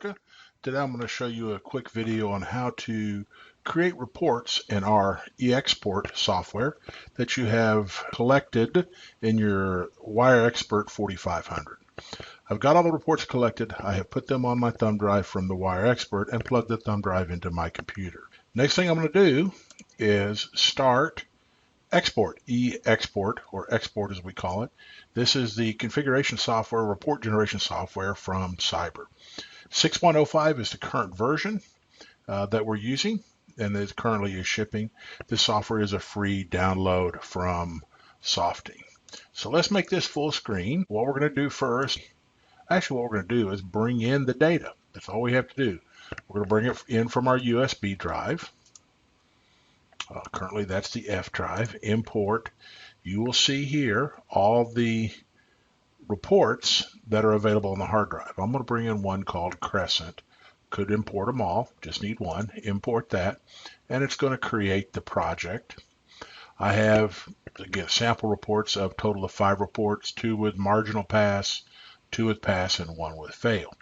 America. Today I'm going to show you a quick video on how to create reports in our eXport software that you have collected in your WireXpert 4500. I've got all the reports collected. I have put them on my thumb drive from the WireXpert and plugged the thumb drive into my computer. Next thing I'm going to do is start Export, eXport, or export as we call it. This is the configuration software, report generation software from Cyber. 6.05 is the current version that we're using, and it currently is shipping. This software is a free download from Softy. So let's make this full screen. What we're going to do first, actually what we're going to do is bring in the data. That's all we have to do. We're going to bring it in from our USB drive. Currently that's the F drive. Import. You will see here all the reports that are available on the hard drive. I'm going to bring in one called Crescent. Could import them all, just need one. Import that, and it's going to create the project. I have, again, sample reports of total of 5 reports, 2 with marginal pass, 2 with pass, and 1 with fail.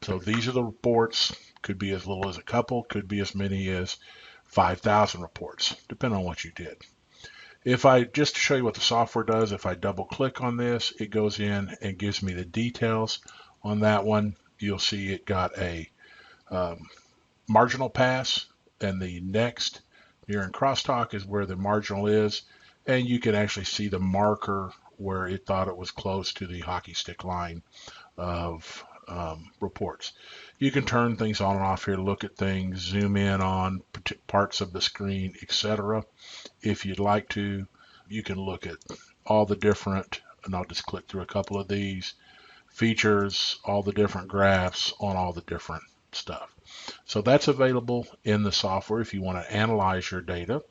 So these are the reports. Could be as little as a couple, could be as many as 5,000 reports, depending on what you did. If I, just to show you what the software does, if I double click on this, it goes in and gives me the details on that one. You'll see it got a marginal pass, and the next near in crosstalk is where the marginal is, and you can actually see the marker where it thought it was close to the hockey stick line of reports. You can turn things on and off here, look at things, zoom in on parts of the screen, etc. If you'd like to, you can look at all the different, and I'll just click through a couple of these features, all the different graphs on all the different stuff. So that's available in the software if you want to analyze your data.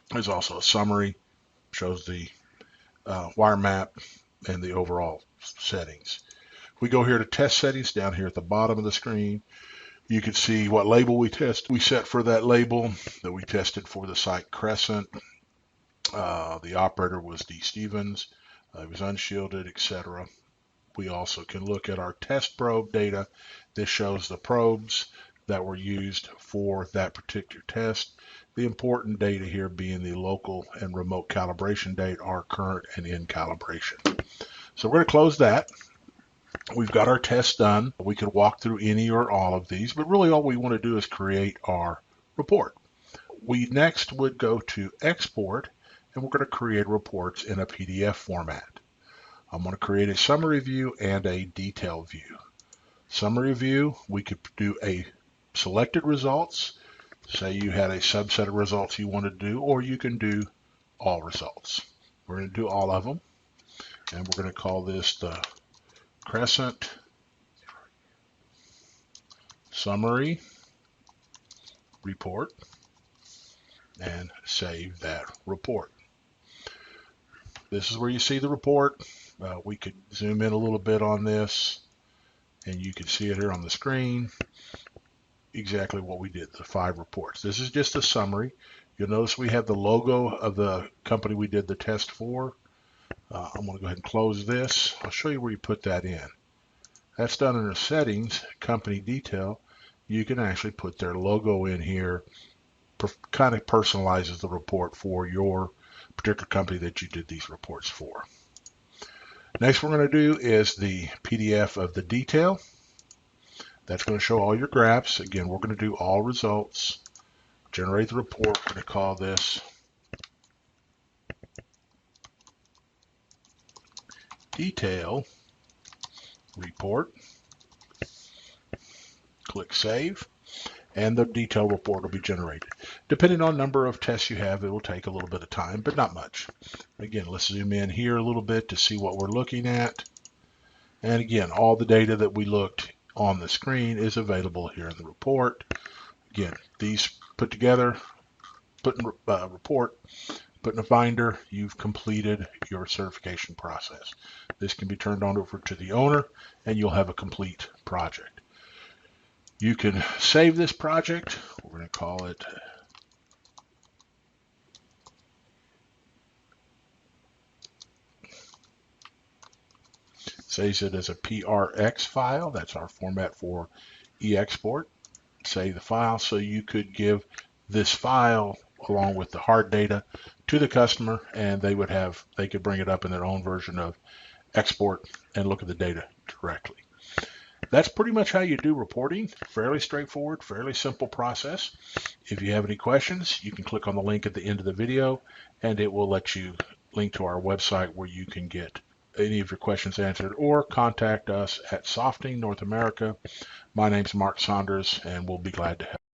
There's also a summary, shows the wire map and the overall settings. We go here to test settings down here at the bottom of the screen. You can see what label we set for that label that we tested for the site Crescent. The operator was D. Stevens. It was unshielded, etc. We also can look at our test probe data. This shows the probes that were used for that particular test. The important data here being the local and remote calibration date are current and in calibration. So we're going to close that. We've got our test done. We could walk through any or all of these, but really all we want to do is create our report. We next would go to export, and we're going to create reports in a PDF format. I'm going to create a summary view and a detail view. Summary view, we could do a selected results. Say you had a subset of results you want to do, or you can do all results. We're going to do all of them, and we're going to call this the Crescent Summary Report, and save that report. This is where you see the report. We could zoom in a little bit on this, and you can see it here on the screen, exactly what we did, the 5 reports. This is just a summary. You'll notice we have the logo of the company we did the test for. I'm going to go ahead and close this. I'll show you where you put that in. That's done under settings, company detail. You can actually put their logo in here. Kind of personalizes the report for your particular company that you did these reports for. Next we're going to do is the PDF of the detail. That's going to show all your graphs. Again, we're going to do all results. Generate the report. We're going to call this Detail Report. Click Save, and the detailed report will be generated. Depending on number of tests you have, it will take a little bit of time, but not much. Again, let's zoom in here a little bit to see what we're looking at. And again, all the data that we looked on the screen is available here in the report. Again, these put together, put in report, put in a binder, you've completed your certification process. This can be turned on over to the owner, and you'll have a complete project. You can save this project. We're going to call it saves it as a PRX file. That's our format for e-export, save the file, so you could give this file along with the hard data to the customer, and they could bring it up in their own version of export and look at the data directly. That's pretty much how you do reporting. Fairly straightforward, fairly simple process. If you have any questions, you can click on the link at the end of the video, and it will let you link to our website where you can get any of your questions answered, or contact us at Softing North America. My name's Mark Saunders, and we'll be glad to help.